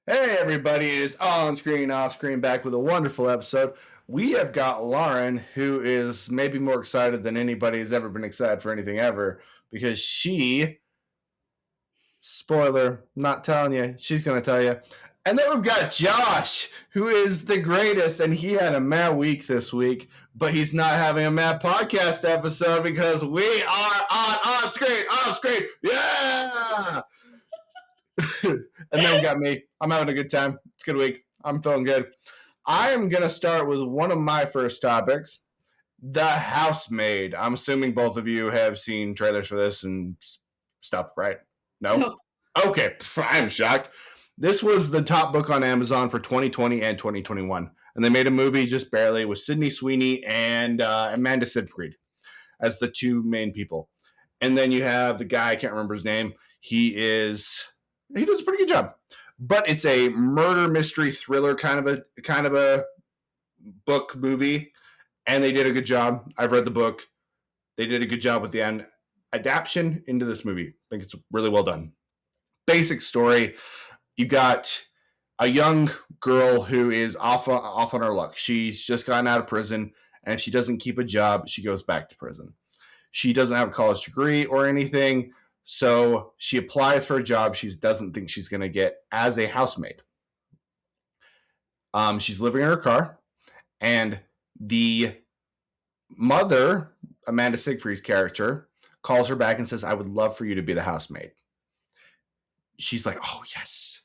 Hey everybody, it is on screen, off screen, back with a wonderful episode. We have got Lauren, who is maybe more excited than anybody has ever been excited for anything ever, because spoiler, not telling you, she's going to tell you. And then we've got Josh, who is the greatest, and he had a mad week this week, but he's not having a mad podcast episode because we are on screen, off screen, yeah! And then we got me. I'm having a good time. It's a good week. I'm feeling good. I am going to start with one of my first topics, The Housemaid. I'm assuming both of you have seen trailers for this and stuff, right? No? No. Okay, I'm shocked. This was the top book on Amazon for 2020 and 2021. And they made a movie just barely with Sydney Sweeney and Amanda Seyfried as the two main people. And then you have the guy, I can't remember his name. He does a pretty good job. But it's a murder mystery thriller kind of a book movie, and they did a good job. I've read the book. They did a good job with the adaptation into this movie. I think it's really well done. Basic story: you got a young girl who is off on her luck. She's just gotten out of prison, and if she doesn't keep a job, she goes back to prison. She doesn't have a college degree or anything, so she applies for a job she doesn't think she's going to get as a housemaid. She's living in her car, and the mother, Amanda Seyfried's character, calls her back and says, "I would love for you to be the housemaid." She's like, "Oh, yes."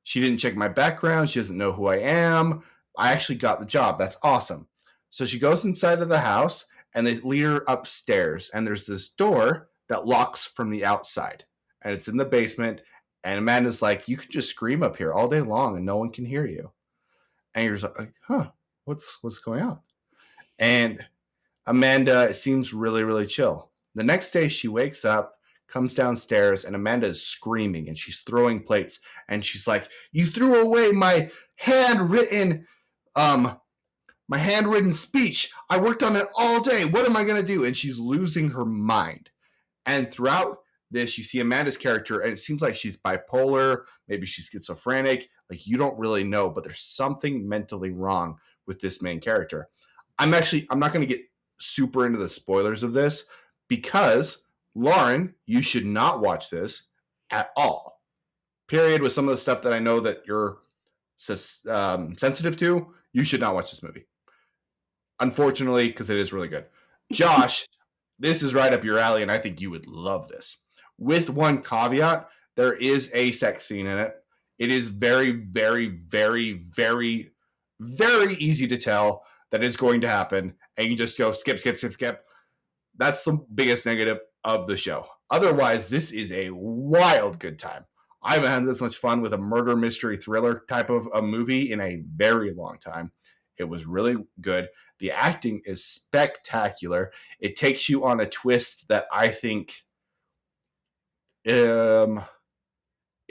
She didn't check my background. She doesn't know who I am. I actually got the job. That's awesome. So she goes inside of the house, and they lead her upstairs, and there's this door that locks from the outside, and it's in the basement. And Amanda's like, "You can just scream up here all day long, and no one can hear you." And you're like, "Huh, what's going on?" And Amanda seems really, really chill. The next day, she wakes up, comes downstairs, and Amanda is screaming and she's throwing plates. And she's like, "You threw away my handwritten speech. I worked on it all day. What am I going to do?" And she's losing her mind. And throughout this, you see Amanda's character, and it seems like she's bipolar. Maybe she's schizophrenic. Like, you don't really know, but there's something mentally wrong with this main character. I'm not going to get super into the spoilers of this because, Lauren, you should not watch this at all. Period. With some of the stuff that I know that you're sensitive to, you should not watch this movie. Unfortunately, because it is really good. Josh, this is right up your alley, and I think you would love this. With one caveat, there is a sex scene in it. It is very, very, very, very, very easy to tell that is going to happen, and you just go skip, skip, skip, skip. That's the biggest negative of the show. Otherwise, this is a wild good time. I haven't had this much fun with a murder mystery thriller type of a movie in a very long time. It was really good. The acting is spectacular. It takes you on a twist that I think is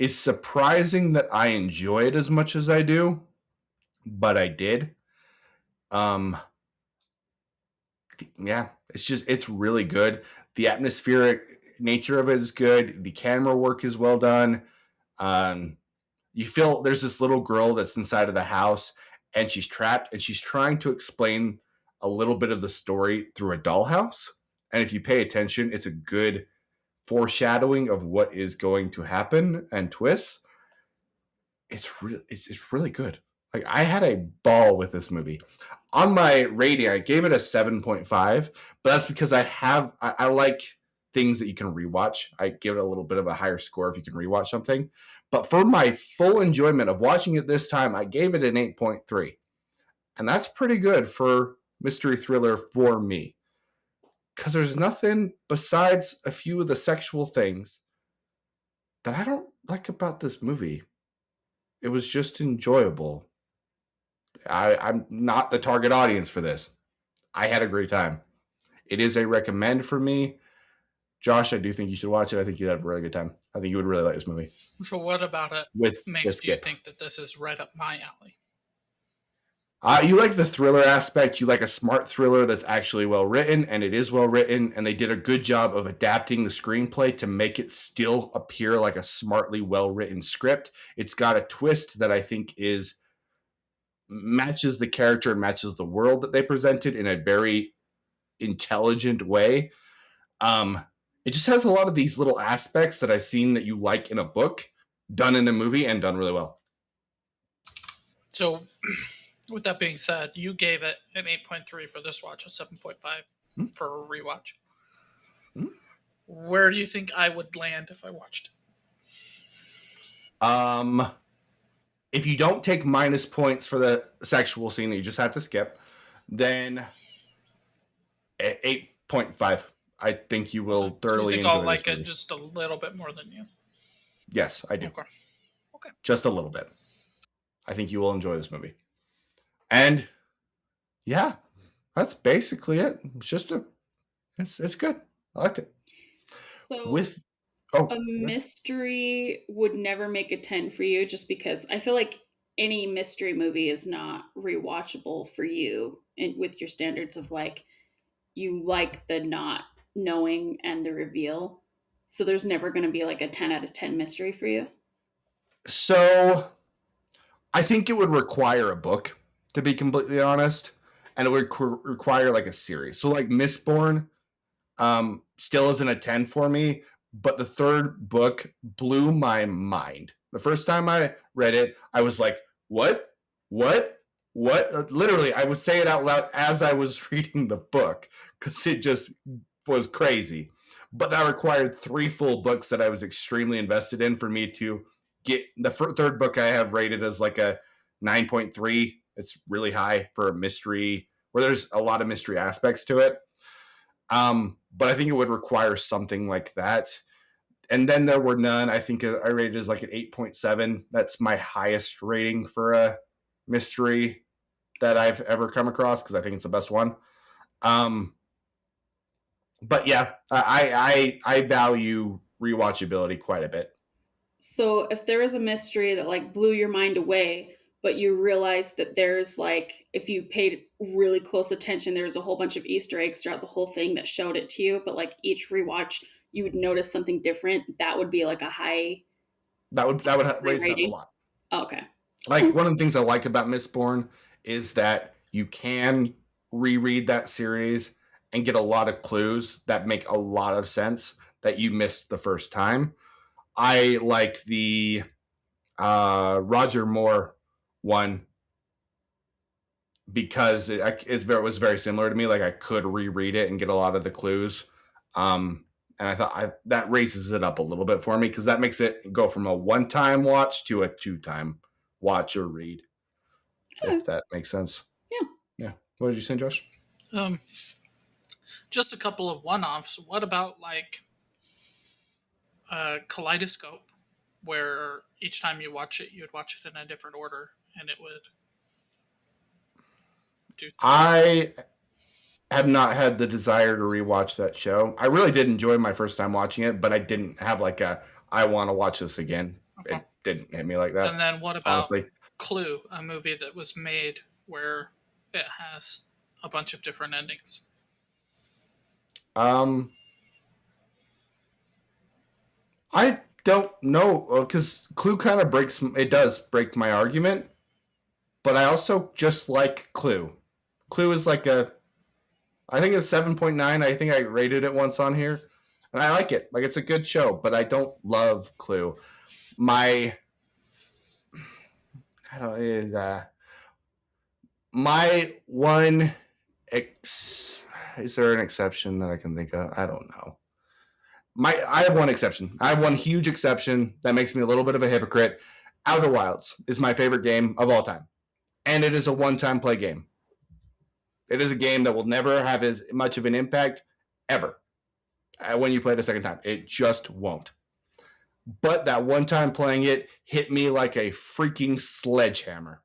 surprising that I enjoy it as much as I do, but I did. Yeah, it's really good. The atmospheric nature of it is good. The camera work is well done. You feel there's this little girl that's inside of the house, and she's trapped, and she's trying to explain a little bit of the story through a dollhouse. And if you pay attention, it's a good foreshadowing of what is going to happen and twists. It's really good. Like, I had a ball with this movie. On my rating, I gave it a 7.5, but that's because I like things that you can rewatch. I give it a little bit of a higher score if you can rewatch something. But for my full enjoyment of watching it this time, I gave it an 8.3. And that's pretty good for mystery thriller for me. Because there's nothing besides a few of the sexual things that I don't like about this movie. It was just enjoyable. I'm not the target audience for this. I had a great time. It is a recommend for me. Josh, I do think you should watch it. I think you'd have a really good time. I think you would really like this movie. So what about it With makes you think that this is right up my alley? You like the thriller aspect. You like a smart thriller that's actually well written, and it is well written. And they did a good job of adapting the screenplay to make it still appear like a smartly well written script. It's got a twist that I think is matches the character and matches the world that they presented in a very intelligent way. Um, it just has a lot of these little aspects that I've seen that you like in a book, done in a movie, and done really well. So, with that being said, you gave it an 8.3 for this watch, a 7.5 Hmm? for a rewatch. Hmm? Where do you think I would land if I watched If you don't take minus points for the sexual scene that you just have to skip, then 8.5. I think you it? will So you thoroughly think I'll enjoy this like it movie. just a little bit more than you? Yes, I do. Okay. Okay. Just a little bit. I think you will enjoy this movie. And yeah, that's basically it. It's just it's good. I liked it. So With oh a yeah. mystery would never make a 10 for you just because I feel like any mystery movie is not rewatchable for you and with your standards of like you like the not knowing and the reveal. So there's never going to be like a 10 out of 10 mystery for you. So I think it would require a book, to be completely honest, and it would require like a series. So like Mistborn, still isn't a 10 for me, but the third book blew my mind. The first time I read it, I was like, what? What? What? Literally, I would say it out loud as I was reading the book because it just was crazy. But that required 3 full books that I was extremely invested in for me to get the third book I have rated as like a 9.3. It's really high for a mystery where there's a lot of mystery aspects to it. But I think it would require something like that. And then there were none. I think I rated it as like an 8.7. That's my highest rating for a mystery that I've ever come across because I think it's the best one. Um, but yeah, I value rewatchability quite a bit. So if there is a mystery that like blew your mind away, but you realize that there's like if you paid really close attention, there's a whole bunch of Easter eggs throughout the whole thing that showed it to you, but like each rewatch you would notice something different, that would be like a That would high raise it up a rating. lot. Oh, okay. Like one of the things I like about Mistborn is that you can reread that series and get a lot of clues that make a lot of sense that you missed the first time. I like the Roger Moore one because it was very similar to me. Like I could reread it and get a lot of the clues. And I thought that raises it up a little bit for me because that makes it go from a one-time watch to a two-time watch or read, Yeah. if that makes sense. Yeah. Yeah. What did you say, Josh? Um, just a couple of one-offs. What about like a kaleidoscope, where each time you watch it, you'd watch it in a different order, and it would do things. I have not had the desire to rewatch that show. I really did enjoy my first time watching it, but I didn't have like a I want to watch this again. Okay. It didn't hit me like that, And then what about honestly. Clue, a movie that was made where it has a bunch of different endings? Um, I don't know because Clue kind of breaks. It does break my argument, but I also just like Clue. Clue is like I think it's 7.9. I think I rated it once on here, and I like it. Like it's a good show, but I don't love Clue. My I don't my one is there an exception that I can think of? I don't know. I have one exception. I have one huge exception that makes me a little bit of a hypocrite. Outer Wilds is my favorite game of all time, and it is a one-time play game. It is a game that will never have as much of an impact ever when you play it a second time. It just won't. But that one time playing it hit me like a freaking sledgehammer.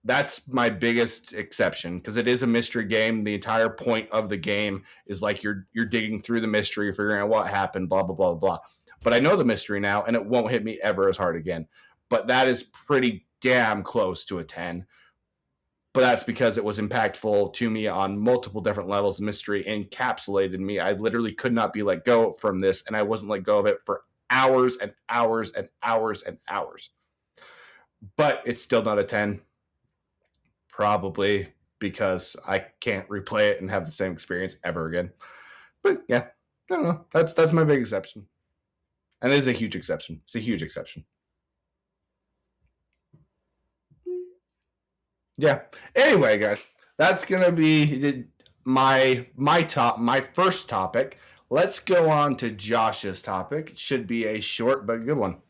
That's my biggest exception because it is a mystery game. The entire point of the game is like you're digging through the mystery, figuring out what happened, blah blah blah blah. But I know the mystery now, and it won't hit me ever as hard again. But that is pretty damn close to a 10. but that's because it was impactful to me on multiple different levels. Mystery encapsulated me. I literally could not be let go from this, and I wasn't let go of it for hours and hours and hours and hours. But it's still not a 10, probably because I can't replay it and have the same experience ever again. But yeah, I don't know. That's my big exception, and it is a huge exception. It's a huge exception. Yeah. Anyway, guys, that's gonna be my first topic. Let's go on to Josh's topic. It should be a short but good one.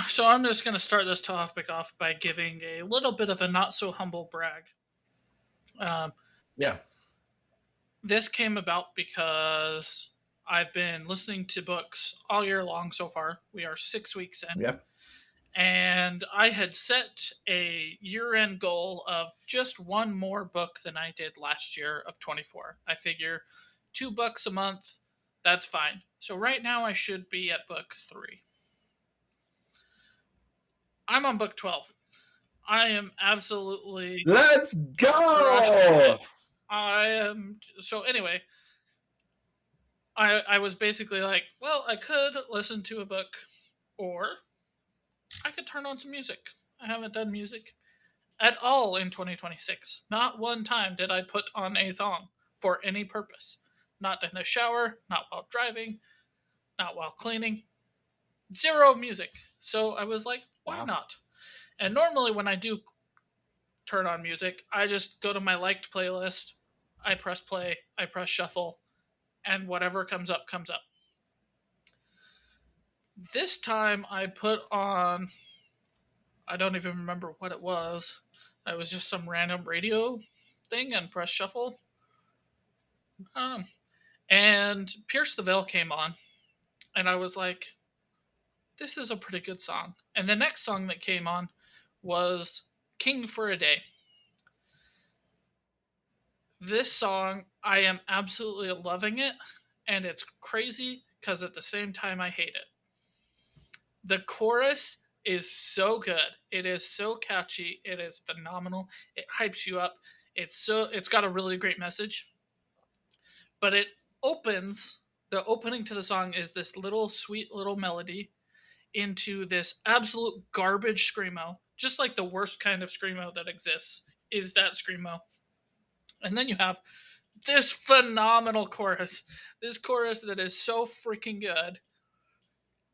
So I'm just going to start this topic off by giving a little bit of a not so humble brag. Um, Yeah. this came about because I've been listening to books all year long so far. We are 6 weeks in. Yeah. And I had set a year end goal of just one more book than I did last year of 24. I figure 2 books a month, that's fine. So right now I should be at book 3. I'm on book 12. I am absolutely Let's crushed go. it. I am. So anyway, I was basically like, well, I could listen to a book, or I could turn on some music. I haven't done music at all in 2026. Not one time did I put on a song for any purpose. Not in the shower, not while driving, not while cleaning. Zero music. So I was like, why Wow. not? And normally when I do turn on music, I just go to my liked playlist, I press play, I press shuffle, and whatever comes up, comes up. This time I put on, I don't even remember what it was. It was just some random radio thing and press shuffle. Um, and Pierce the Veil came on, and I was like, this is a pretty good song. And the next song that came on was King for a Day. This song, I am absolutely loving it, and it's crazy because at the same time I hate it. The chorus is so good. It is so catchy. It is phenomenal. It hypes you up. It's got a really great message. But it opens, the opening to the song is this little sweet little melody into this absolute garbage screamo, just like the worst kind of screamo that exists is that screamo. And then you have this phenomenal chorus. This chorus that is so freaking good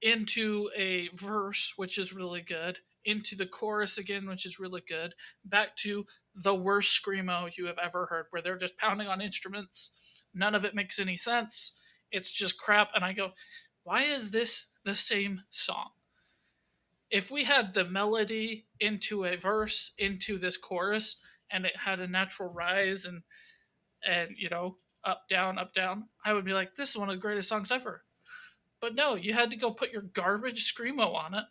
into a verse, which is really good, into the chorus again, which is really good, back to the worst screamo you have ever heard, where they're just pounding on instruments. None of it makes any sense. It's just crap. And I go, why is this the same song? If we had the melody into a verse, into this chorus, and it had a natural rise and up down, I would be like, this is one of the greatest songs ever. But no, you had to go put your garbage screamo on it.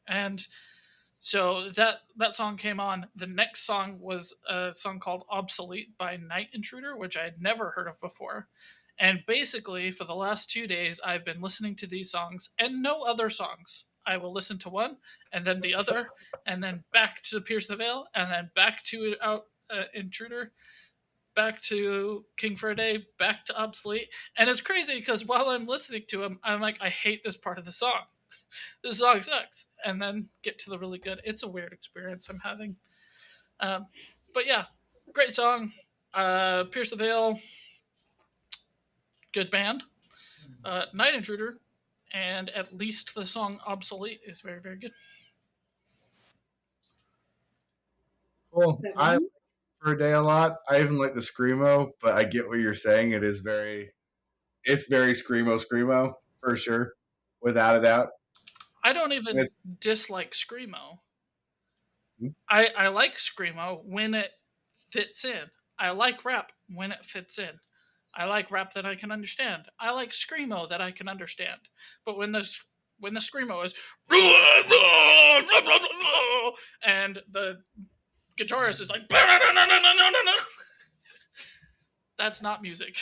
And so that song came on. The next song was a song called Obsolete by Intruder, which I had never heard of before. And basically, for the last 2 days, I've been listening to these songs and no other songs. I will listen to one, and then the other, and then back to Pierce the Veil, and then back to Intruder, back to King for a Day, back to Obsolete. And it's crazy because while I'm listening to him, I'm like, I hate this part of the song. This song sucks. And then get to the really good. It's a weird experience I'm having. But yeah, great song. Pierce the Veil, good band. Night Intruder, and at least the song Obsolete is very, very good. Cool. I like Seven. for a day a lot. I even like the screamo, but I get what you're saying. It's very screamo for sure, without a doubt. I don't And even it's, dislike Screamo. I like Screamo when it fits in. I like rap when it fits in. I like rap that I can understand. I like Screamo that I can understand. But when the Screamo is and the guitarist is like that's not music.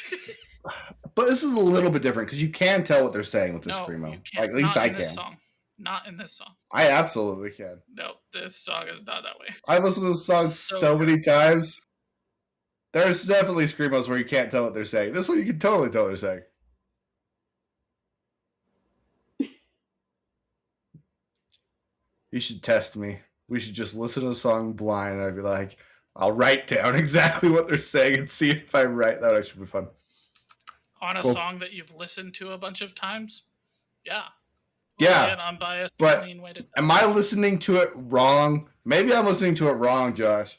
but this is a little bit different because you can tell what they're saying with the No, screamo. you Like can't. at least Not I in this can. song. Not in this song. I absolutely can. No, this song is not that way. I've listened to this song so many times. There's definitely screamos where you can't tell what they're saying. This one you can totally tell what they're saying. You should test me. We should just listen to the song blind, and I'd be like, I'll write down exactly what they're saying and see if I'm right. That would actually be fun. On a Cool. song that you've listened to a bunch of times? Yeah. Yeah. An unbiased, but clean way to tell. Am I listening to it wrong? Maybe I'm listening to it wrong, Josh.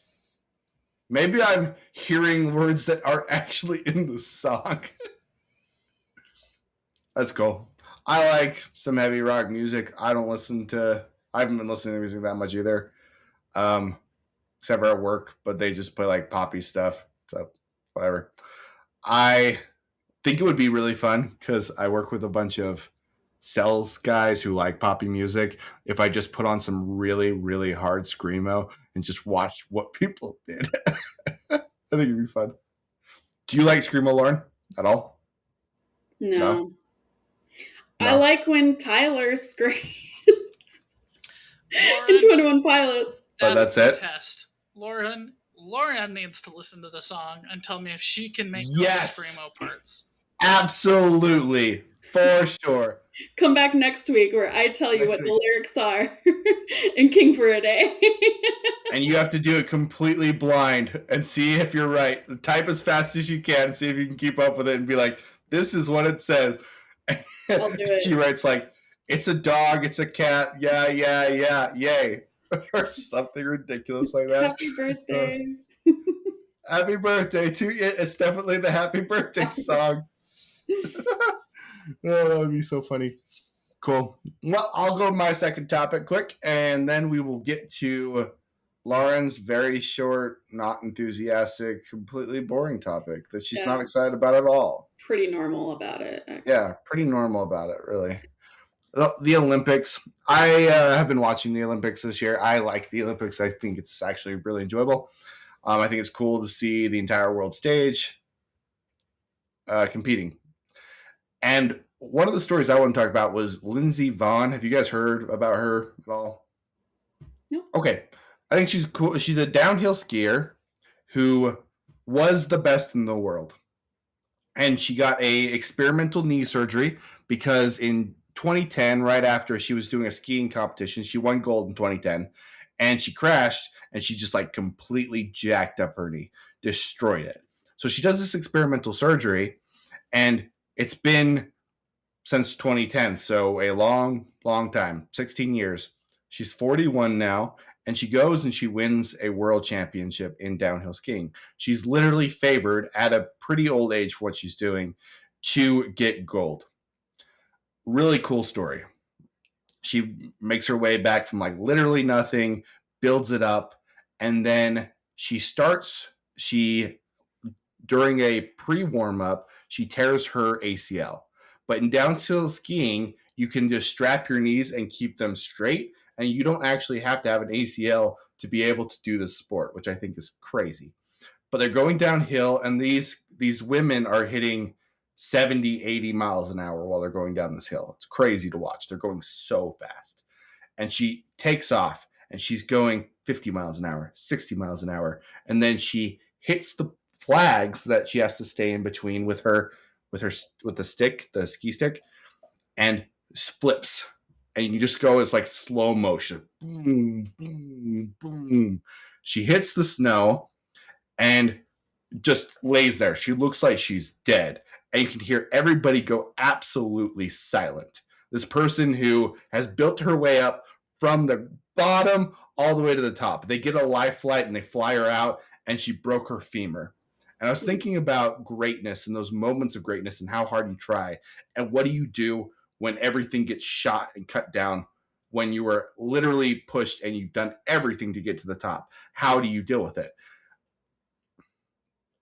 Maybe I'm hearing words that aren't actually in the song. That's cool. I like some heavy rock music. I haven't been listening to music that much either. Except for at work, but they just play like poppy stuff. So whatever. I think it would be really fun because I work with a bunch of sales guys who like poppy music. If I just put on some really, really hard screamo and just watch what people did. I think it'd be fun. Do you like screamo, Lauren, at all? No. I like when Tyler screams in 21 Pilots. That's the it? test. Lauren needs to listen to the song and tell me if she can make the screamo parts. Absolutely. For sure. Come back next week where I tell you what the lyrics are in King for a Day. And you have to do it completely blind and see if you're right. Type as fast as you can, see if you can keep up with it and be like, this is what it says. I'll do it. She writes like, it's a dog, it's a cat, yeah, yay. Or something ridiculous like that. Happy birthday. Happy birthday to you. It's definitely the happy birthday song. Oh, that would be so funny. Cool. Well, I'll go to my second topic quick, and then we will get to Lauren's very short, not enthusiastic, completely boring topic that she's not excited about at all. Pretty normal about it. Actually. Yeah, pretty normal about it, really. The Olympics. I have been watching the Olympics this year. I like the Olympics. I think it's actually really enjoyable. I think it's cool to see the entire world stage competing. And one of the stories I want to talk about was Lindsey Vonn. Have you guys heard about her at all? No. Okay. I think she's cool. She's a downhill skier who was the best in the world. And she got a experimental knee surgery because in 2010, right after she was doing a skiing competition, she won gold in 2010, and she crashed and she just like completely jacked up her knee, destroyed it. So she does this experimental surgery, and it's been since 2010, so a long, long time, 16 years. She's 41 now, and she goes and she wins a world championship in downhill skiing. She's literally favored at a pretty old age for what she's doing to get gold. Really cool story. She makes her way back from like literally nothing, builds it up, and then during a pre-warm-up, she tears her ACL. But in downhill skiing, you can just strap your knees and keep them straight, and you don't actually have to have an ACL to be able to do this sport, which I think is crazy. But they're going downhill, and these women are hitting 70, 80 miles an hour while they're going down this hill. It's crazy to watch. They're going so fast. And she takes off, and she's going 50 miles an hour, 60 miles an hour, and then she hits the flags that she has to stay in between with the stick, the ski stick, and flips. And you just go, it's like slow motion. Boom, boom, boom. She hits the snow and just lays there. She looks like she's dead. And you can hear everybody go absolutely silent. This person who has built her way up from the bottom all the way to the top. They get a life flight and they fly her out, and she broke her femur. And I was thinking about greatness and those moments of greatness and how hard you try. And what do you do when everything gets shot and cut down, when you were literally pushed and you've done everything to get to the top? How do you deal with it?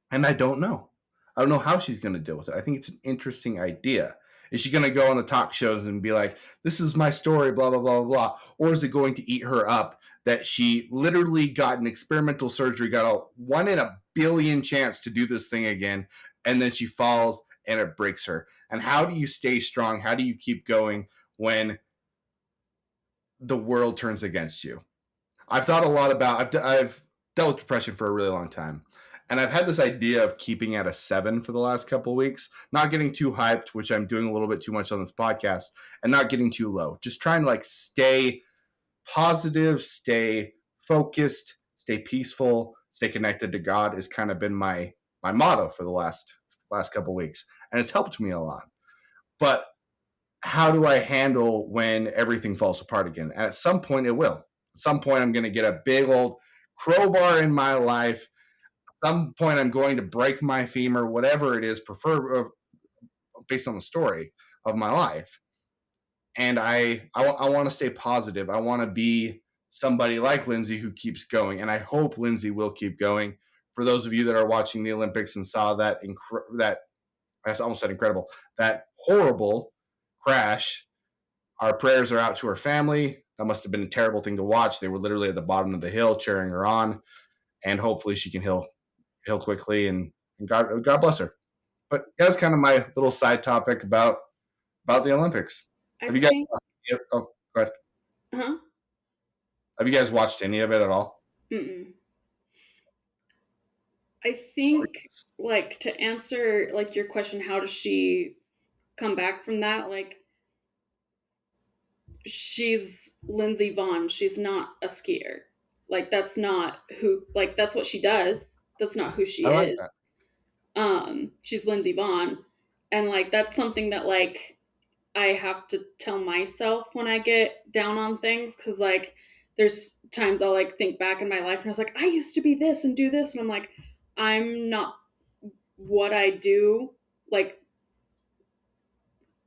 And I don't know. I don't know how she's going to deal with it. I think it's an interesting idea. Is she going to go on the talk shows and be like, this is my story, blah, blah, blah, blah, blah? Or is it going to eat her up that she literally got an experimental surgery, got a 1 in a billion chance to do this thing again, and then she falls and it breaks her? And how do you stay strong? How do you keep going when the world turns against you. I've thought a lot about. I've dealt with depression for a really long time, and I've had this idea of keeping at a 7 for the last couple of weeks, not getting too hyped, which I'm doing a little bit too much on this podcast, and not getting too low. Just trying to like stay positive, stay focused, stay peaceful, stay connected to God has kind of been my motto for the last couple of weeks, and it's helped me a lot. But how do I handle when everything falls apart again? And at some point, it will. At some point, I'm going to get a big old crowbar in my life. At some point, I'm going to break my femur, whatever it is, prefer based on the story of my life. And I want to stay positive. I want to be somebody like Lindsay who keeps going, and I hope Lindsay will keep going. For those of you that are watching the Olympics and saw that I almost said incredible, that horrible crash, our prayers are out to her family. That must have been a terrible thing to watch. They were literally at the bottom of the hill cheering her on, and hopefully she can heal quickly, and God bless her. But that's kind of my little side topic about the Olympics. I Have you guys? think. Oh, go ahead. Huh? Have you guys watched any of it at all? Mm-mm. I think, like, to answer like your question, how does she come back from that? Like, she's Lindsey Vaughn. She's not a skier. Like, that's not who. Like, that's what she does. That's not who she I like is. that. She's Lindsey Vaughn, and like that's something that like I have to tell myself when I get down on things, because like there's times I'll like think back in my life and I was like, I used to be this and do this, and I'm like, I'm not what I do. Like,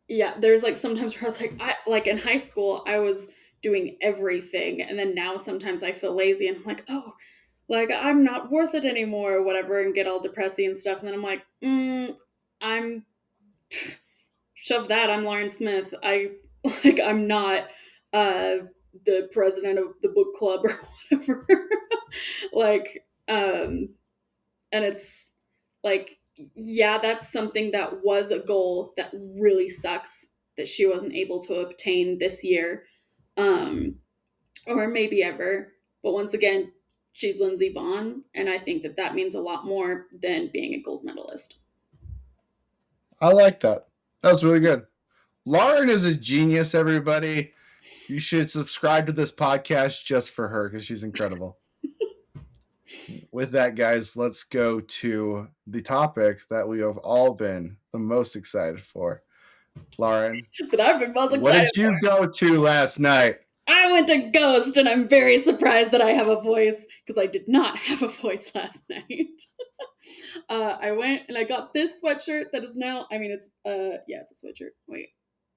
yeah, there's like sometimes where I was like, I like in high school I was doing everything, and then now sometimes I feel lazy and I'm like, oh, like I'm not worth it anymore or whatever, and get all depressy and stuff, and then I'm like, I'm shove that, I'm Lauren Smith. I like I'm not uh the president of the book club or whatever. like and it's like, yeah, that's something that was a goal that really sucks that she wasn't able to obtain this year, um or maybe ever. But once again, she's Lindsey Vaughn, and I think that that means a lot more than being a gold medalist. I like that. That was really good. Lauren is a genius, everybody. You should subscribe to this podcast just for her because she's incredible. With that, guys, let's go to the topic that we have all been the most excited for. Lauren, That I've been most what excited did you go to last night? I went to Ghost, and I'm very surprised that I have a voice, because I did not have a voice last night. I went and I got this sweatshirt that is now, I mean, it's, yeah, it's a sweatshirt. Wait,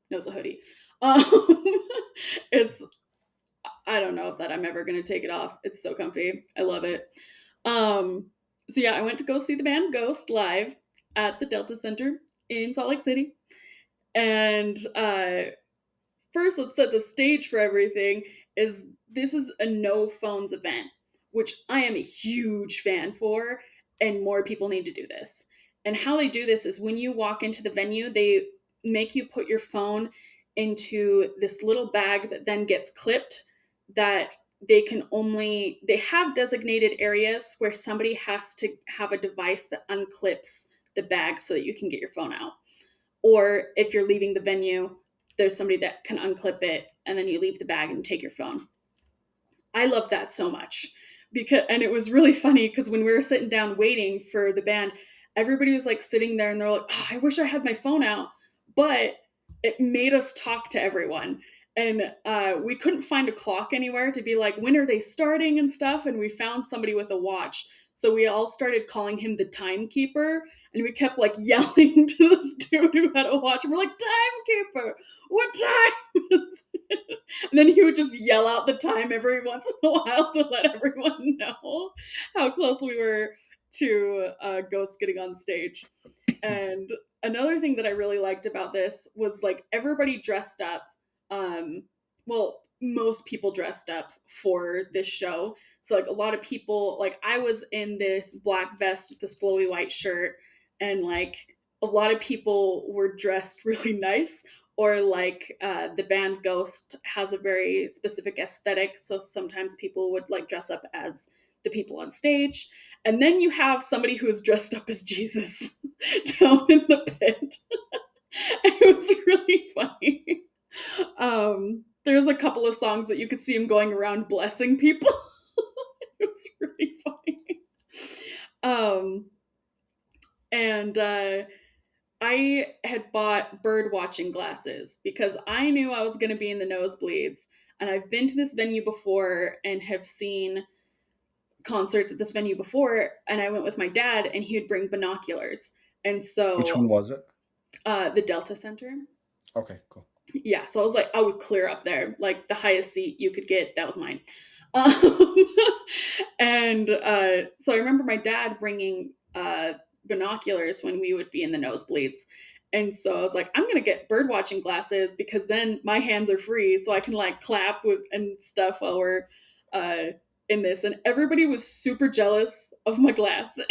no, it's a hoodie. Um, it's, I don't know if that I'm ever going to take it off. It's so comfy. I love it. So yeah, I went to go see the band Ghost live at the Delta Center in Salt Lake City. And, first, let's set the stage for everything. Is this is a no phones event, which I am a huge fan for, and more people need to do this. And how they do this is when you walk into the venue, they make you put your phone into this little bag that then gets clipped, that they have designated areas where somebody has to have a device that unclips the bag so that you can get your phone out. Or if you're leaving the venue, there's somebody that can unclip it, and then you leave the bag and take your phone. I love that so much, and it was really funny because when we were sitting down waiting for the band, everybody was like sitting there and they're like, oh, I wish I had my phone out, but it made us talk to everyone. And we couldn't find a clock anywhere to be like, when are they starting and stuff. And we found somebody with a watch. So we all started calling him the timekeeper, and we kept like yelling to this dude who had a watch. And we're like, timekeeper, what time is it? And then he would just yell out the time every once in a while to let everyone know how close we were to Ghost getting on stage. And another thing that I really liked about this was like everybody dressed up. Well, most people dressed up for this show. So like a lot of people, like I was in this black vest with this flowy white shirt, and like a lot of people were dressed really nice, or like the band Ghost has a very specific aesthetic, so sometimes people would like dress up as the people on stage. And then you have somebody who is dressed up as Jesus down in the pit. And it was really funny. There's a couple of songs that you could see him going around blessing people. It was really funny. Um, and I had bought bird watching glasses because I knew I was going to be in the nosebleeds. And I've been to this venue before and have seen concerts at this venue before. And I went with my dad, and he would bring binoculars. And Which so one was it? the Delta Center. Okay, cool. Yeah, so I was clear up there, like the highest seat you could get, that was mine. Um, and so I remember my dad bringing binoculars when we would be in the nosebleeds. And so I was like, I'm gonna get bird watching glasses because then my hands are free, so I can like clap with and stuff while we're uh, in this. And everybody was super jealous of my glasses.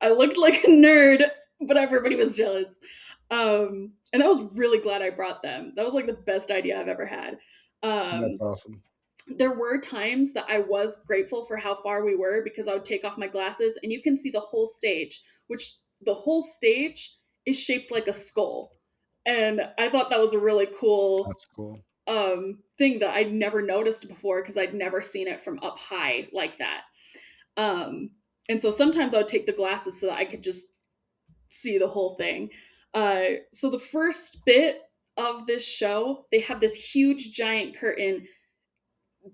I looked like a nerd, but everybody was jealous. And I was really glad I brought them. That was like the best idea I've ever had. That's Um, awesome. there were times that I was grateful for how far we were because I would take off my glasses and you can see the whole stage, which the whole stage is shaped like a skull. And I thought that was a really cool That's cool. thing that I'd never noticed before because I'd never seen it from up high like that. Um, and so sometimes I would take the glasses so that I could just see the whole thing. So the first bit of this show, they have this huge giant curtain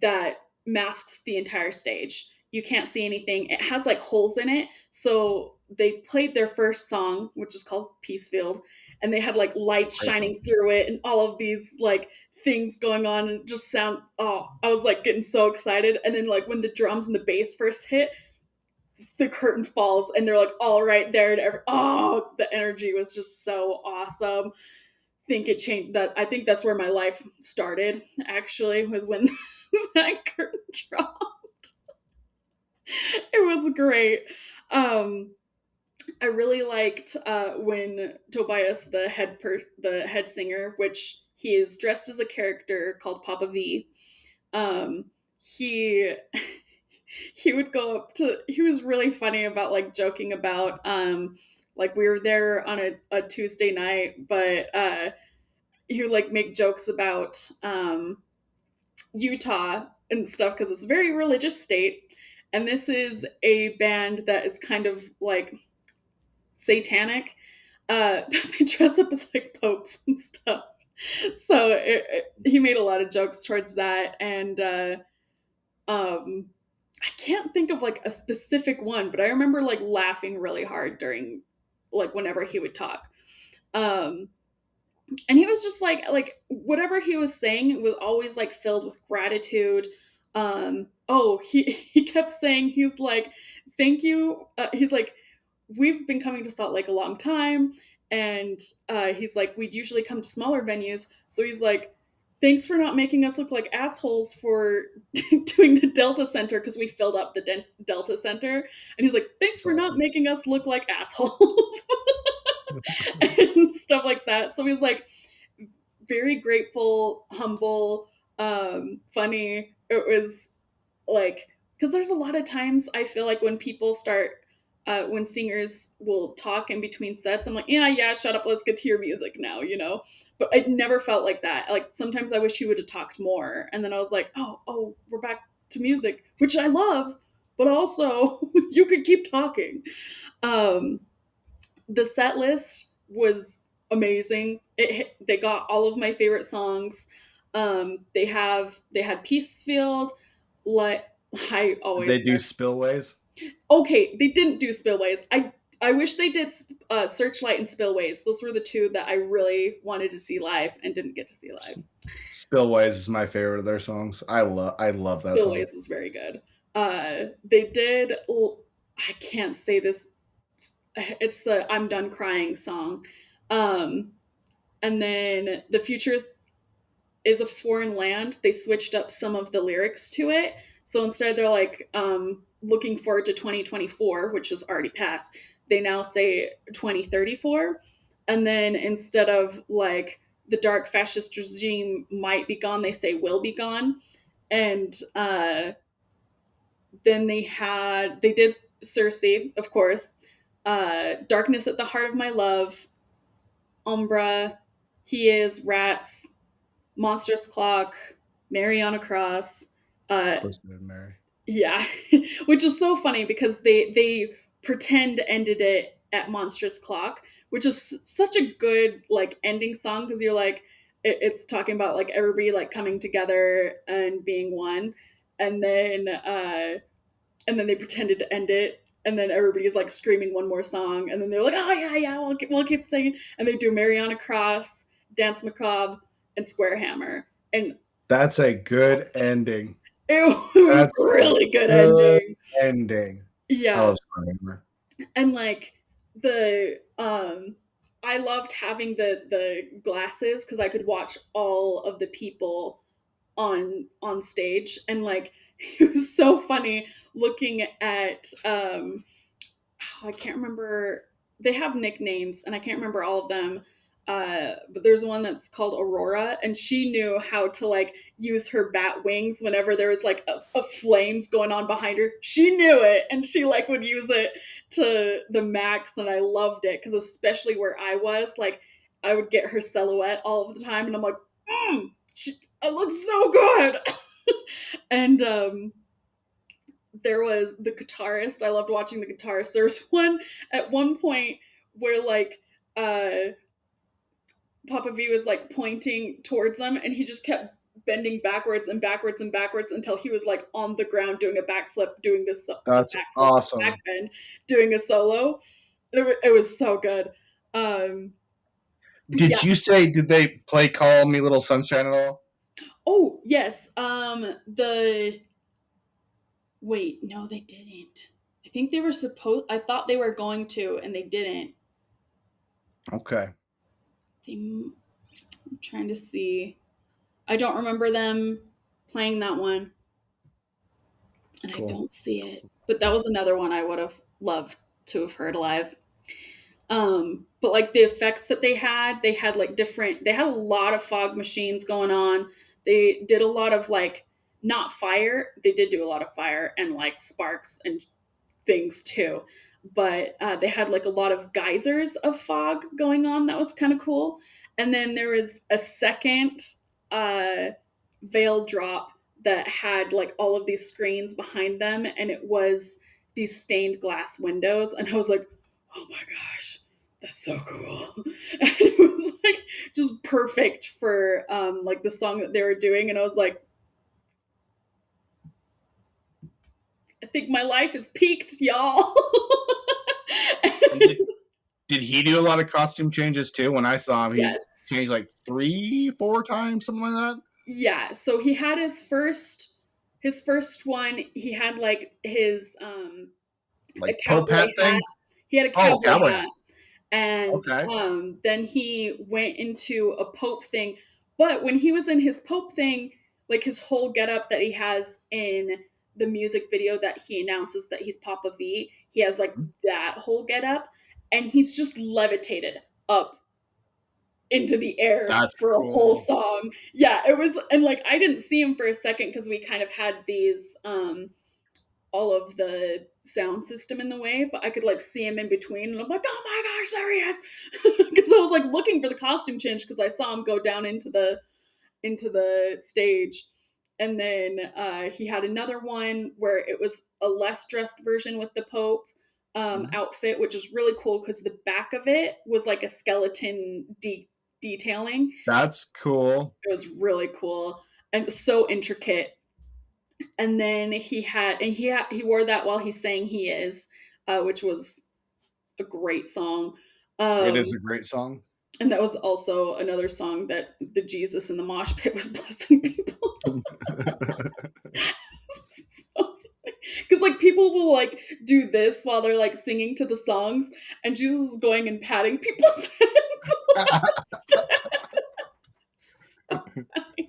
that masks the entire stage. You can't see anything. It has like holes in it. So they played their first song, which is called Peacefield, and they had like lights Great song. shining through it and all of these like things going on and just sound, oh, I was like getting so excited. And then like when the drums and the bass first hit, the curtain falls and they're like all right there and oh, the energy was just so awesome. Think it changed that. I think that's where my life started, actually, was when that curtain dropped. It was great. um I really liked when Tobias, the head singer, which he is dressed as a character called Papa V. He he would go up to, he was really funny about like joking about like we were there on a Tuesday night, but he would like make jokes about Utah and stuff because it's a very religious state, and this is a band that is kind of like satanic. They dress up as like popes and stuff. So he made a lot of jokes towards that, and um, I can't think of like a specific one, but I remember like laughing really hard during like whenever he would talk. Um, and he was just like whatever he was saying was always like filled with gratitude. Oh, he kept saying, he's like, thank you. He's like, we've been coming to Salt Lake a long time, and he's like, we'd usually come to smaller venues, so he's like, thanks for not making us look like assholes for doing the Delta Center because we filled up the Delta Center, and he's like, thanks That's for not awesome. making us look like assholes. And stuff like that. So he's like very grateful, humble, funny. It was like, because there's a lot of times I feel like when people start when singers will talk in between sets, I'm like, yeah, shut up, let's get to your music now, you know. But I never felt like that. Like sometimes I wish he would have talked more, and then I was like, oh, we're back to music, which I love, but also you could keep talking. um the set list was amazing. They got all of my favorite songs. They had Peacefield. Like I Did they always do mess. spillways? Okay, they didn't do Spillways. I wish they did Searchlight and Spillways. Those were the two that I really wanted to see live and didn't get to see live. Spillways is my favorite of their songs. I love that song. Spillways is very good. They did. I can't say this. It's the "I'm Done Crying" song. Um, and then the future is a foreign land. They switched up some of the lyrics to it, so instead they're like looking forward to 2024, which is already passed. They now say 2034. And then instead of like the dark fascist regime might be gone, they say will be gone. And then they did Cersei, of course, Darkness at the Heart of My Love, Umbra, He Is, Rats, Monstrous Clock, Mary on a Cross. Of Uh, course, Good Mary. yeah, which is so funny because they pretend ended it at Monstrous Clock, which is such a good like ending song because you're like it's talking about like everybody like coming together and being one, and then they pretended to end it, and then everybody's like screaming one more song, and then they're like, oh yeah, yeah, we'll keep singing, and they do Mariana Cross, Dance Macabre, and Square Hammer, and That's a good ending. it was That's a a really good good ending. ending. I Yeah, love Square. and like the I loved having the glasses because I could watch all of the people on stage, and like it was so funny looking at I can't remember. They have nicknames, and I can't remember all of them. But there's one that's called Aurora, and she knew how to like use her bat wings whenever there was like a flames going on behind her. She knew it, and she like would use it to the max, and I loved it because especially where I was, like I would get her silhouette all of the time, and I'm like, it looks so good. And there was the guitarist. I loved watching the guitarist. There's one at one point where like Papa V was like pointing towards them, and he just kept bending backwards and backwards and backwards until he was like on the ground doing a backflip, doing this a That's backflip, awesome. backbend, doing a solo. It was so good. Yeah. Did you say did they play "Call Me Little Sunshine" at all? Oh yes. The wait, no, they didn't. I think they were supposed. I thought they were going to, and they didn't. Okay, I'm trying to see. I don't remember them playing that one, and I cool. don't see it. But that was another one I would have loved to have heard live. But like the effects that they had like different. They had a lot of fog machines going on. They did a lot of like not fire. They did do a lot of fire and like sparks and things too. But they had like a lot of geysers of fog going on. That was kind of cool. And then there was a second uh, veil drop that had like all of these screens behind them, and it was these stained glass windows. And I was like, oh my gosh, that's so cool. And it was like just perfect for like the song that they were doing. And I was like, I think my life is peaked, y'all. And did he do a lot of costume changes too? When I saw him, he Yes. changed like 3, 4 times, something like that. Yeah. So he had his first one, he had like his a Like Pope cowboy hat hat. thing. He had a Oh, cowboy cowboy hat. hat. And Okay. then he went into a Pope thing. But when he was in his Pope thing, like his whole getup that he has in the music video that he announces that he's Papa V, he has like that whole getup, and he's just levitated up into the air That's for a whole cool. song. Yeah, it was, and like I didn't see him for a second because we kind of had these all of the sound system in the way, but I could like see him in between, and I'm like, oh my gosh, there he is, because I was like looking for the costume change because I saw him go down into the stage. And then he had another one where it was a less dressed version with the Pope outfit, which is really cool because the back of it was like a skeleton detailing. That's cool. It was really cool and so intricate. And then he wore that while he sang "He Is," which was a great song. It is a Um, great song. and that was also another song that the Jesus in the mosh pit was blessing people. So because like people will like do this while they're like singing to the songs, and Jesus is going and patting people's heads. So funny.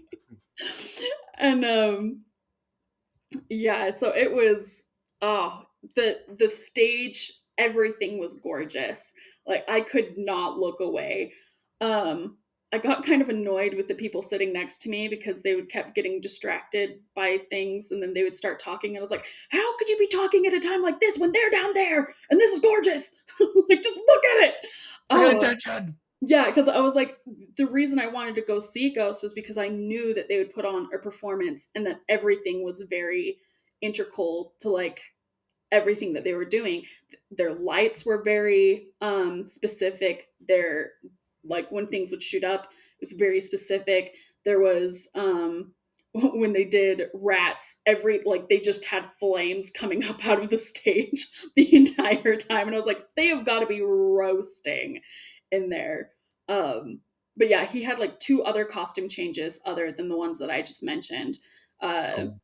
And yeah, so it was, oh, the stage, everything was gorgeous. Like I could not look away. Um, I got kind of annoyed with the people sitting next to me because they would kept getting distracted by things and then they would start talking and I was like, "How could you be talking at a time like this when they're down there and this is gorgeous?" Like just look at it. Pay Uh, attention. yeah, because I was like, the reason I wanted to go see Ghost was because I knew that they would put on a performance and that everything was very integral to like everything that they were doing. Their lights were very specific. Their like when things would shoot up, it was very specific. There was when they did rats, every like they just had flames coming up out of the stage the entire time. And I was like, they have got to be roasting in there. But yeah, he had like two other costume changes other than the ones that I just mentioned. Uh Cool.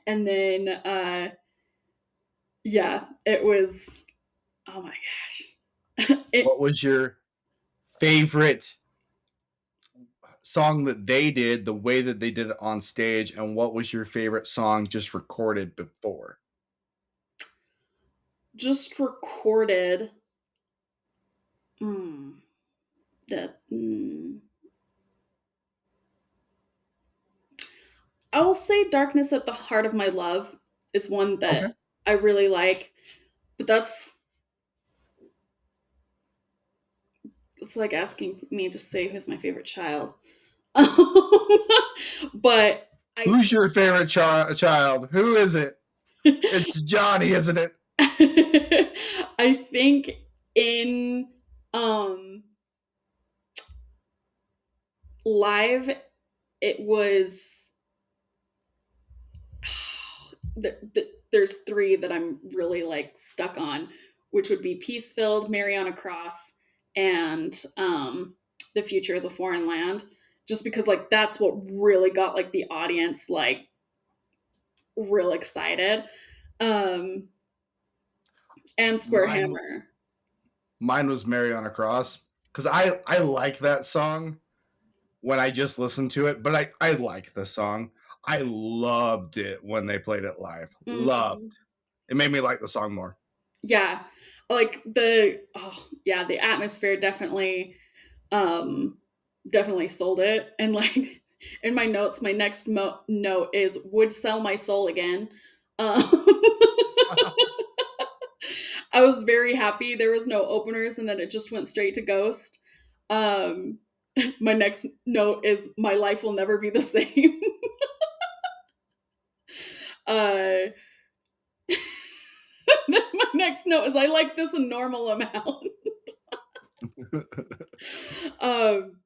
and then yeah, it was, oh my gosh. What was your favorite song that they did, the way that they did it on stage, and what was your favorite song just recorded before? Just recorded. Mm, that. I will say "Darkness at the Heart of My Love" is one Okay. that I really like, but that's it's like asking me to say who's my favorite child. But I Who's your favorite child? Who is it? It's Johnny, isn't it? I think in um live it was there's three that I'm really like stuck on, which would be Peace Filled, Mary on a Cross, and The Future is a Foreign Land. Just because like that's what really got like the audience like real excited. Um and Square Mine, Hammer. mine was Mary on a Cross because I like that song when I just listened to it, but I like the song. I loved it when they played it live. Loved. Mhm. It made me like the song more. Yeah. Like the oh yeah, the atmosphere um definitely sold it. And like in my notes, my next note is would sell my soul again. Um, I was very happy there was no openers and then it just went straight to Ghost. Um, my next note is my life will never be the same. uh, my next note is I like this a normal amount. um,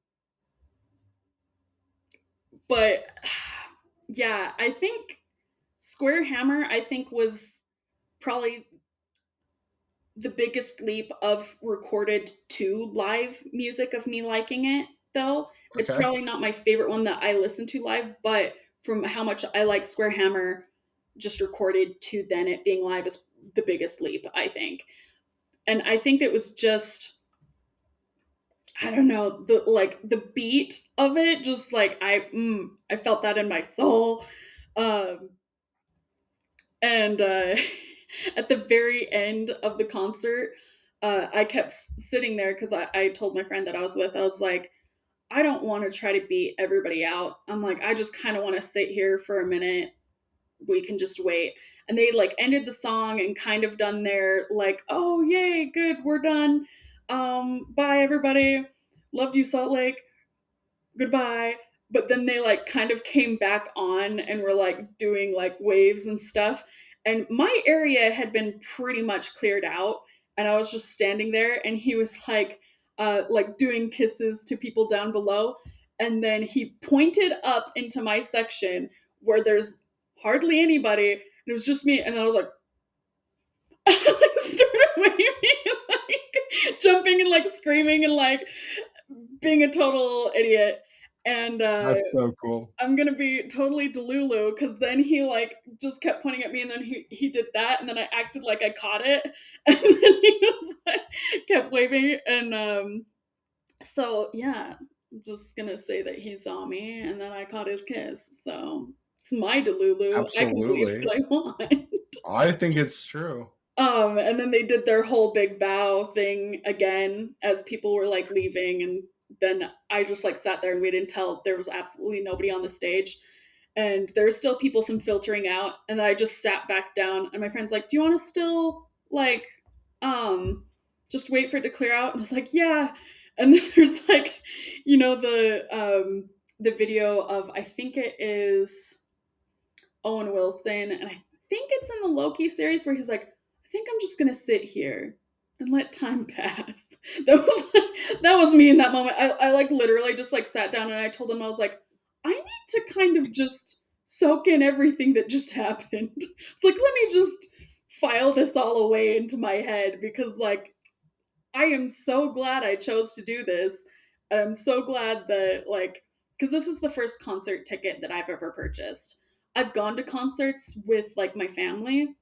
but yeah, I think Square Hammer, I think, was probably the biggest leap of recorded to live music of me liking it, though. It's Okay. probably not my favorite one that I listen to live, but from how much I like Square Hammer just recorded to then it being live is the biggest leap, I think. And I think it was just I don't know, the like the beat of it just like I felt that in my soul. Um and at the very end of the concert I kept sitting there because I told my friend that I was with, I was like, I don't want to try to beat everybody out. I'm like, I just kind of want to sit here for a minute. We can just wait. And they like ended the song and kind of done their like, oh yay, good, we're done. Bye everybody. Loved you, Salt Lake, goodbye. But then they like kind of came back on and were like doing like waves and stuff. And my area had been pretty much cleared out. And I was just standing there and he was like doing kisses to people down below. And then he pointed up into my section where there's hardly anybody. And it was just me. And I was like, I like started waving and like jumping and like screaming and like being a total idiot. And That's so cool. I'm gonna be totally delulu because then he like just kept pointing at me and then he did that and then I acted like I caught it and then he was like kept waving and so yeah, I'm just gonna say that he saw me and then I caught his kiss. So it's my delulu. I can believe Absolutely. what I want. I think it's true. And then they did their whole big bow thing again as people were like leaving, and then I just like sat there and waited until there was absolutely nobody on the stage, and there's still people some filtering out, and then I just sat back down, and my friend's like, do you want to still like um just wait for it to clear out? And I was like, yeah. And then there's like, the video of, I think it is Owen Wilson, and I think it's in the Loki series where he's like, I think I'm just gonna sit here and let time pass. That was me in that moment. I like literally just like sat down and I told him, I was like, I need to kind of just soak in everything that just happened. It's like, let me just file this all away into my head, because like I am so glad I chose to do this. And I'm so glad that, like, because this is the first concert ticket that I've ever purchased. I've gone to concerts with like my family,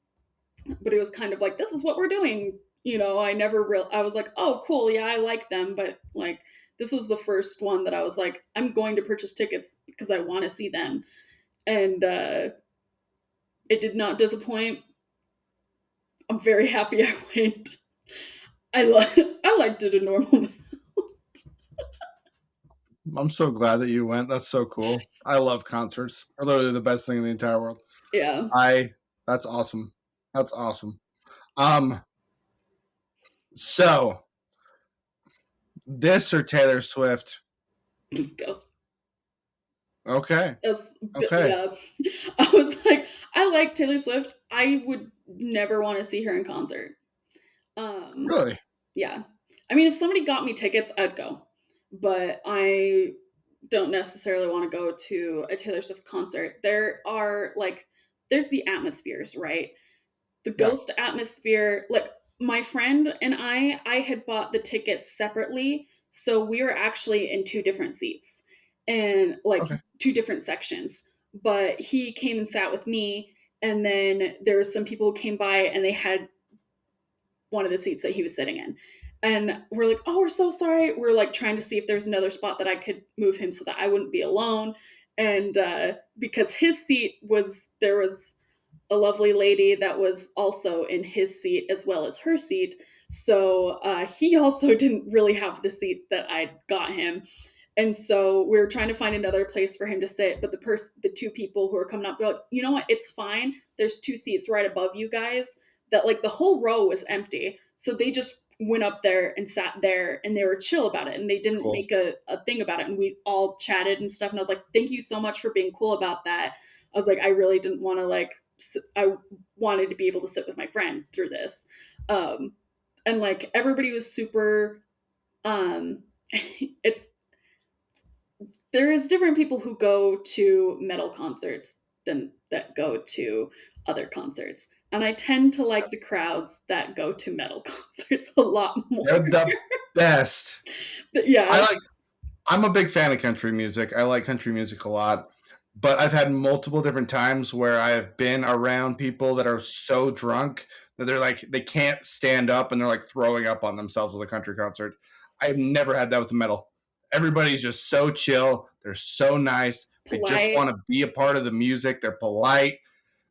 but it was kind of like, this is what we're doing. I never I was like, oh, cool. Yeah, I like them. But like, this was the first one that I was like, I'm going to purchase tickets because I want to see them. And it did not disappoint. I'm very happy I went. I liked it a normal. I'm so glad that you went. That's so cool. I love concerts. They're literally the best thing in the entire world. Yeah. That's awesome. That's awesome. So this or Taylor Swift? Ghost. Okay. Okay. Yeah. I was like, I like Taylor Swift. I would never want to see her in concert. Really? Yeah. I mean, if somebody got me tickets, I'd go. But I don't necessarily want to go to a Taylor Swift concert. There's the atmospheres, right? The Yeah. ghost atmosphere, like my friend and I had bought the tickets separately, so we were actually in two different seats and like Okay. two different sections. But he came and sat with me, and then there was some people who came by and they had one of the seats that he was sitting in. And we're like, oh, we're so sorry. We're like trying to see if there's another spot that I could move him so that I wouldn't be alone. And because his seat there was a lovely lady that was also in his seat as well as her seat. So he also didn't really have the seat that I got him. And so we were trying to find another place for him to sit, but the two people who were coming up, they're like, you know what, it's fine. There's two seats right above you guys. That like the whole row was empty. So they just went up there and sat there, and they were chill about it, and they didn't make a thing about it. And we all chatted and stuff. And I was like, thank you so much for being cool about that. I was like, I really didn't want to I wanted to be able to sit with my friend through this. And like everybody was super, there's different people who go to metal concerts than that go to other concerts. And I tend to like the crowds that go to metal concerts a lot more. They're the best. Yeah. I'm a big fan of country music. I like country music a lot. But I've had multiple different times where I have been around people that are so drunk that they're like, they can't stand up and they're like throwing up on themselves with a country concert. I've never had that with the metal. Everybody's just so chill. They're so nice. They just want to be a part of the music. They're polite.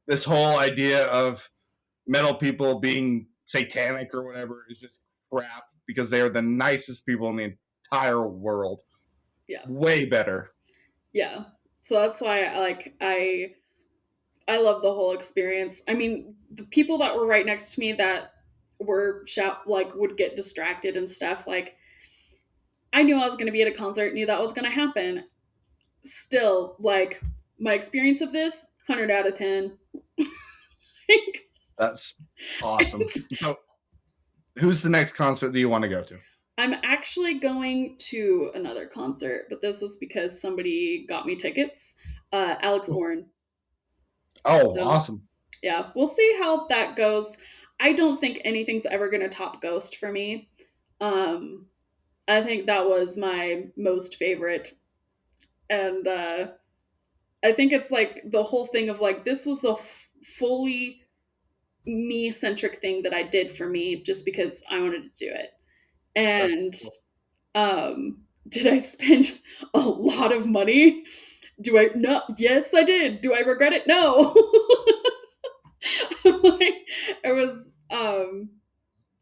This whole idea of metal people being satanic or whatever is just crap, because they are the nicest people in the entire world. Yeah. Way better. Yeah. So that's why I love the whole experience. I mean, the people that were right next to me that were would get distracted and stuff, like I knew I was going to be at a concert, knew that was going to happen. Still, like my experience of this, 100 out of 10. That's awesome. So, who's the next concert that you want to go to? I'm actually going to another concert, but this was because somebody got me tickets. Alex Warren. Oh, so, awesome. Yeah, we'll see how that goes. I don't think anything's ever going to top Ghost for me. I think that was my most favorite. And I think it's like the whole thing of like, this was a fully me-centric thing that I did for me just because I wanted to do it. And did I spend a lot of money? No, yes, I did. Do I regret it? No. Like, it was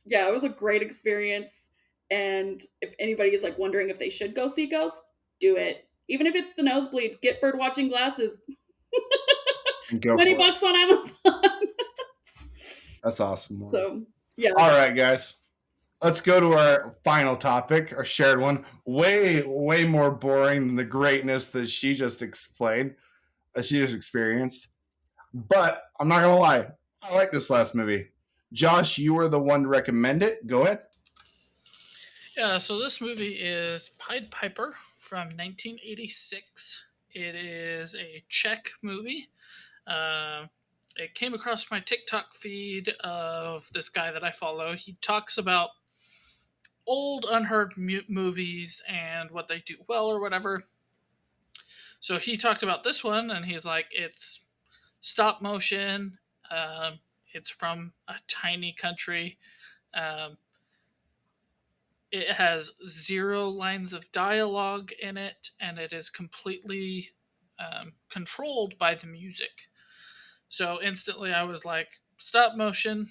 Yeah, it was a great experience. And if anybody is like wondering if they should go see Ghost, do it. Even if it's the nosebleed, get bird watching glasses. And go 20 for it. bucks on Amazon. That's awesome, Morgan. So, yeah. All right, guys. Let's go to our final topic, our shared one. Way, way more boring than the greatness that she just explained, that she just experienced. But I'm not gonna lie, I like this last movie. Josh, you were the one to recommend it. Go ahead. Yeah, so this movie is Pied Piper from 1986. It is a Czech movie. Uh, it came across my TikTok feed of this guy that I follow. He talks about old unheard movies and what they do well or whatever. So he talked about this one, and he's like, it's stop motion. It's from a tiny country. Um, it has 0 lines of dialogue in it, and it is completely controlled by the music. So instantly I was like, stop motion,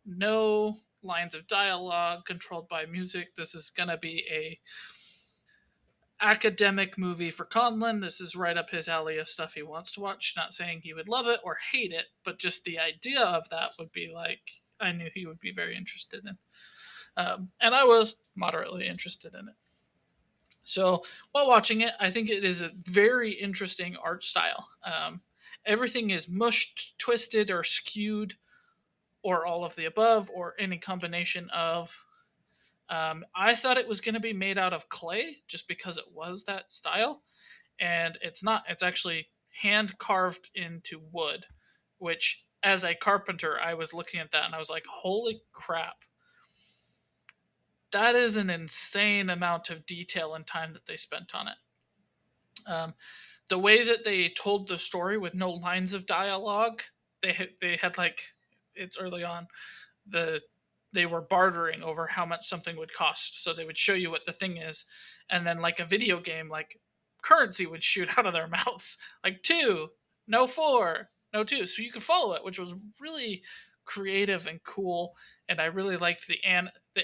no lines of dialogue, controlled by music. This is going to be a academic movie for Conlon. This is right up his alley of stuff he wants to watch. Not saying he would love it or hate it, but just the idea of that would be like, I knew he would be very interested in. And I was moderately interested in it. So while watching it, I think it is a very interesting art style. Everything is mushed, twisted, or skewed, or all of the above, or any combination of. I thought it was going to be made out of clay just because it was that style, and it's not. It's actually hand carved into wood, which, as a carpenter, I was looking at that and I was like, holy crap. That is an insane amount of detail and time that they spent on it. Um, the way that they told the story with no lines of dialogue, they had like, it's early on, the they were bartering over how much something would cost. So they would show you what the thing is, and then like a video game, like currency would shoot out of their mouths, like two, no four, no two. So you could follow it, which was really creative and cool. And I really liked the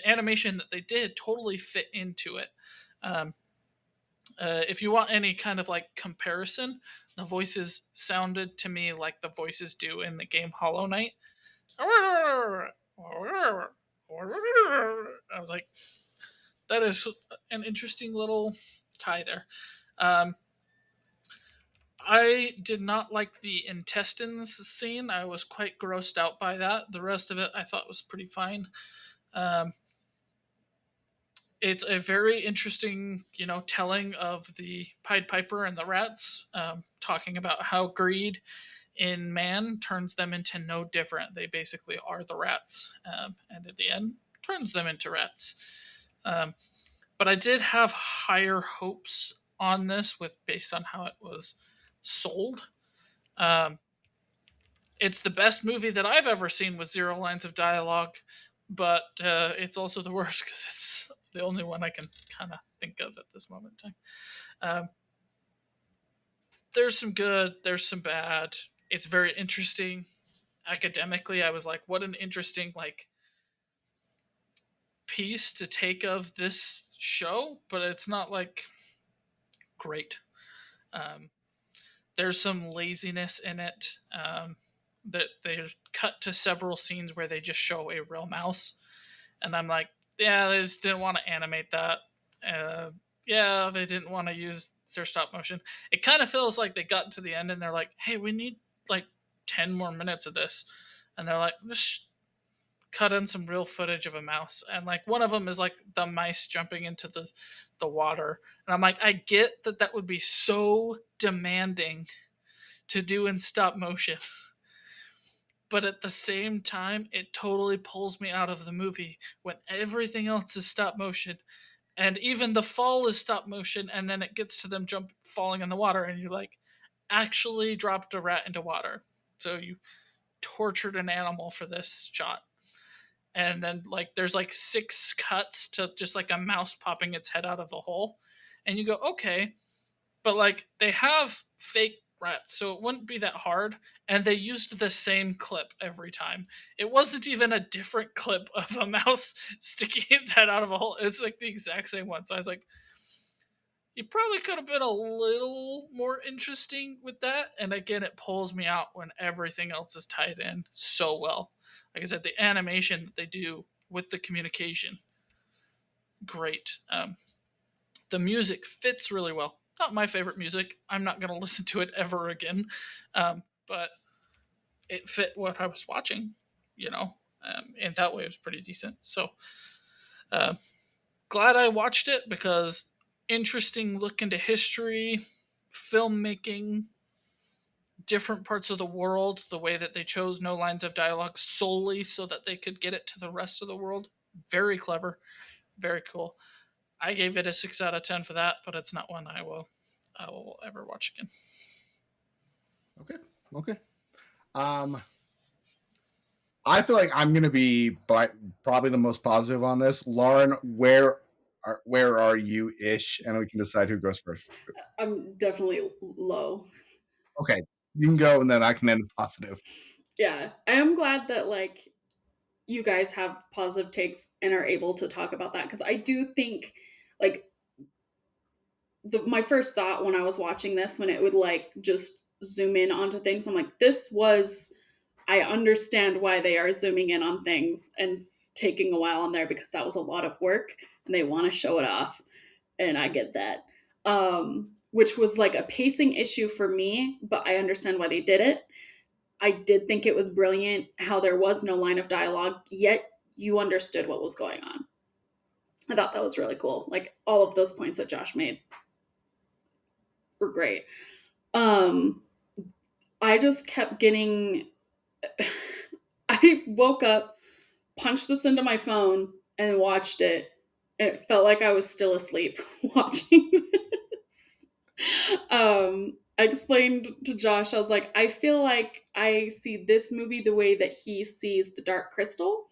animation that they did totally fit into it. Um, if you want any kind of like comparison, the voices sounded to me like the voices do in the game Hollow Knight. I was like, that is an interesting little tie there. Um, I did not like the intestines scene. I was quite grossed out by that. The rest of it I thought was pretty fine. Um, it's a very interesting, telling of the Pied Piper and the rats, talking about how greed in man turns them into no different. They basically are the rats, and at the end, turns them into rats. But I did have higher hopes on this, based on how it was sold. Um, it's the best movie that I've ever seen with 0 lines of dialogue, but it's also the worst because it's the only one I can kind of think of at this moment in time. Um, there's some good, there's some bad. It's very interesting. Academically, I was like, what an interesting like piece to take of this show, but it's not like great. Um, there's some laziness in it. That they cut to several scenes where they just show a real mouse, and I'm like, yeah, they just didn't want to animate that. Yeah, they didn't want to use their stop motion. It kind of feels like they got to the end and they're like, hey, we need like 10 more minutes of this, and they're like, just cut in some real footage of a mouse, and like one of them is like the mice jumping into the water, and I'm like, I get that that would be so demanding to do in stop motion, but at the same time it totally pulls me out of the movie when everything else is stop motion, and even the fall is stop motion, and then it gets to them falling in the water, and you like actually dropped a rat into water, so you tortured an animal for this shot. And then like there's like 6 cuts to just like a mouse popping its head out of the hole, and you go, okay, but like they have fake rats, so it wouldn't be that hard. And they used the same clip every time. It wasn't even a different clip of a mouse sticking its head out of a hole. It's like the exact same one. So I was like, you probably could have been a little more interesting with that. And again, it pulls me out when everything else is tied in so well. Like I said, the animation that they do with the communication, great. The music fits really well. Not my favorite music. I'm not going to listen to it ever again. But it fit what I was watching, you know, and that way it was pretty decent. So uh, glad I watched it because interesting look into history, filmmaking, different parts of the world, the way that they chose no lines of dialogue solely so that they could get it to the rest of the world. Very clever, very cool. I gave it a 6 out of 10 for that, but it's not one I will ever watch again. Okay. Okay. Um, I feel like I'm going to be probably the most positive on this. Lauren, where are you ish, and we can decide who goes first. I'm definitely low. Okay, you can go, and then I can end positive. Yeah, I am glad that like you guys have positive takes and are able to talk about that because I do think like my first thought when I was watching this when it would like just zoom in onto things, I'm like, this was I understand why they are zooming in on things and taking a while on there because that was a lot of work and they want to show it off. And I get that. Which was like a pacing issue for me, but I understand why they did it. I did think it was brilliant how there was no line of dialogue, yet you understood what was going on. I thought that was really cool. Like all of those points that Josh made were great. Um, I just kept getting. I woke up, punched this into my phone, and watched it. And it felt like I was still asleep watching this. I explained to Josh, I was like, I feel like I see this movie the way that he sees The Dark Crystal.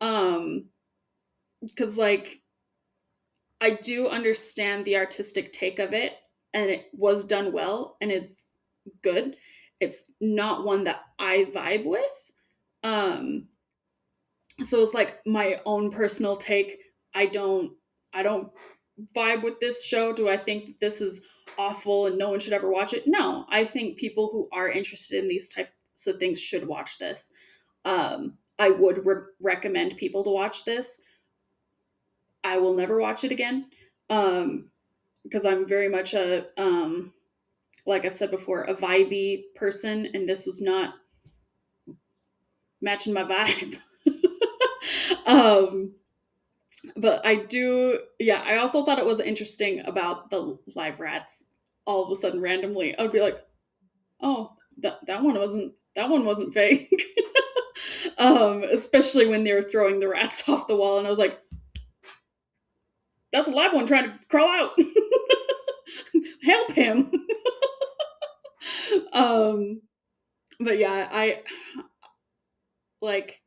Because, like, I do understand the artistic take of it, and it was done well and is good. It's not one that I vibe with. Um, so it's like my own personal take. I don't vibe with this show. Do I think that this is awful and no one should ever watch it? No, I think people who are interested in these types of things should watch this. I would recommend people to watch this. I will never watch it again because I'm very much a like I've said before, a vibey person, and this was not matching my vibe. um, but I do, yeah. I also thought it was interesting about the live rats. All of a sudden, randomly, I would be like, "Oh, that one wasn't fake." Especially when they were throwing the rats off the wall, and I was like, "That's a live one trying to crawl out. Help him!" um, but yeah, I like.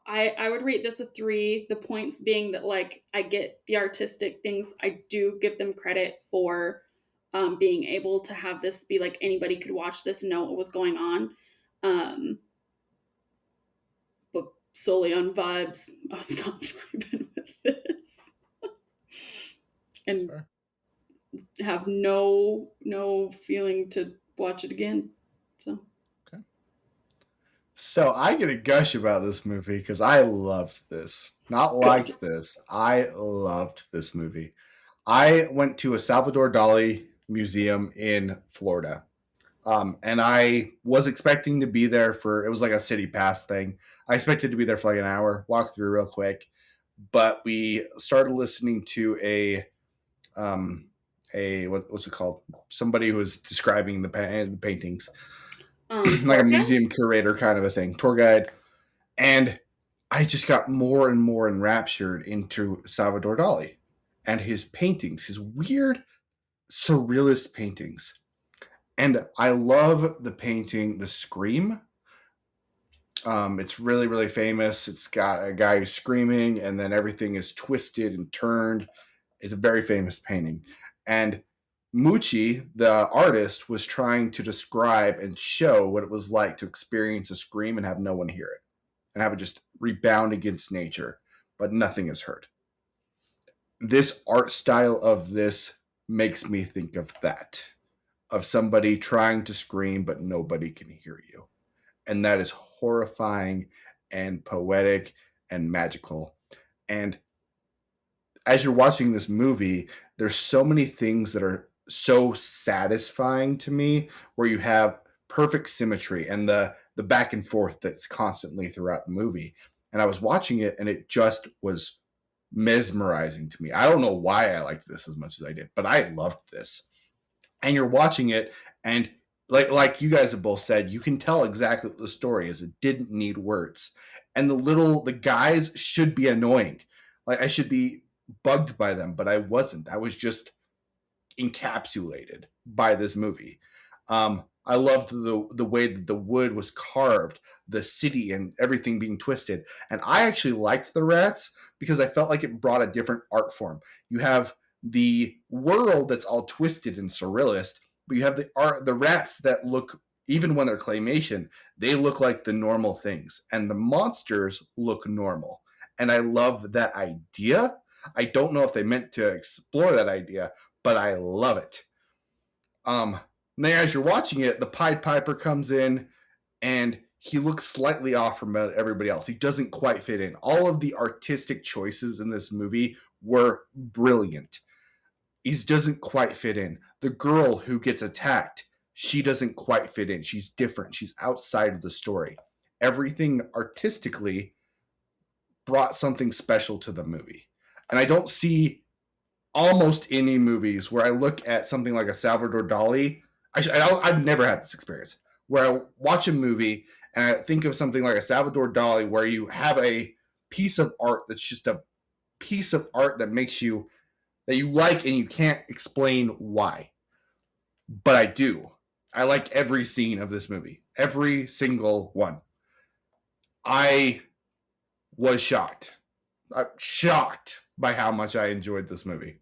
I would rate this a 3. The points being that like I get the artistic things. I do give them credit for being able to have this be like anybody could watch this and know what was going on. Um, but solely on vibes, I was not vibing with this, and have no feeling to watch it again. So Okay. So I get a gush about this movie because I loved this. Not liked this. I loved this movie. I went to a Salvador Dali museum in Florida. And I was expecting to be there for, it was like a city pass thing. I expected to be there for like an hour, walk through real quick. But we started listening to what's it called? Somebody who was describing the paintings, like a museum curator kind of a thing, tour guide. And I just got more and more enraptured into Salvador Dali and his paintings, his weird surrealist paintings. And I love the painting, The Scream. It's really, really famous. It's got a guy who's screaming, and then everything is twisted and turned. It's a very famous painting. And Mucci, the artist, was trying to describe and show what it was like to experience a scream and have no one hear it, and have it just rebound against nature, but nothing is heard. This art style of this makes me think of that, of somebody trying to scream, but nobody can hear you. And that is horrifying and poetic and magical. And as you're watching this movie, there's so many things that are so satisfying to me, where you have perfect symmetry and the back and forth that's constantly throughout the movie. And I was watching it and it just was mesmerizing to me. I don't know why I liked this as much as I did, but I loved this. And you're watching it, and like you guys have both said, you can tell exactly what the story is. It didn't need words. And the guys should be annoying. Like, I should be bugged by them, but I wasn't. I was just encapsulated by this movie. I loved the way that the wood was carved, the city and everything being twisted. And I actually liked the rats because I felt like it brought a different art form. You have the world that's all twisted and surrealist, but you have the rats that look, even when they're claymation, they look like the normal things, and the monsters look normal. And I love that idea. I don't know if they meant to explore that idea, but I love it. Now as you're watching it, the Pied Piper comes in, and he looks slightly off from everybody else. He doesn't quite fit in. All of the artistic choices in this movie were brilliant. He doesn't quite fit in. The girl who gets attacked, she doesn't quite fit in. She's different. She's outside of the story. Everything artistically brought something special to the movie. And I don't see almost any movies where I look at something like a Salvador Dali. I've never had this experience where I watch a movie and I think of something like a Salvador Dali, where you have a piece of art that's just a piece of art that makes you, that you like, and you can't explain why. But I do. I like every scene of this movie, every single one. I was shocked. I'm shocked by how much I enjoyed this movie.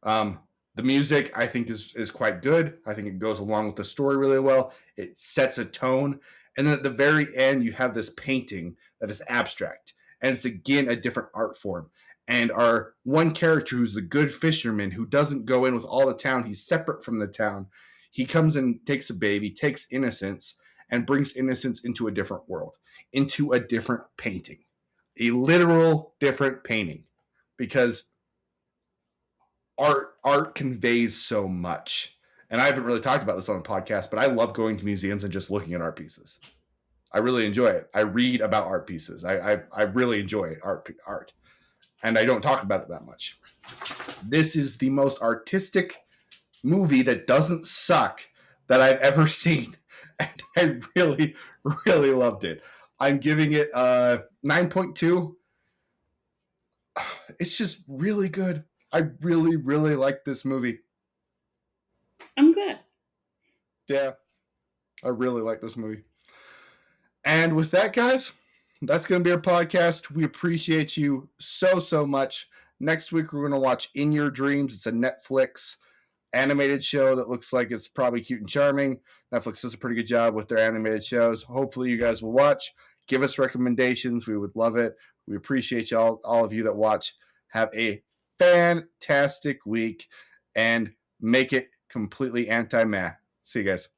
The music, I think, is quite good. I think it goes along with the story really well. It sets a tone. And then at the very end, you have this painting that is abstract. And it's, again, a different art form. And our one character, who's the good fisherman, who doesn't go in with all the town, he's separate from the town. He comes and takes a baby, takes innocence, and brings innocence into a different world, into a different painting. A literal different painting. Because art conveys so much. And I haven't really talked about this on the podcast, but I love going to museums and just looking at art pieces. I really enjoy it. I read about art pieces. I really enjoy art. And I don't talk about it that much. This is the most artistic movie that doesn't suck that I've ever seen. And I really, really loved it. I'm giving it a 9.2. It's just really good. I really, really like this movie. I'm good. Yeah, I really like this movie. And with that, guys, that's going to be our podcast. We appreciate you so, so much. Next week, we're going to watch In Your Dreams. It's a Netflix animated show that looks like it's probably cute and charming. Netflix does a pretty good job with their animated shows. Hopefully, you guys will watch. Give us recommendations. We would love it. We appreciate all of you that watch. Have a fantastic week and make it completely anti-meh. See you guys.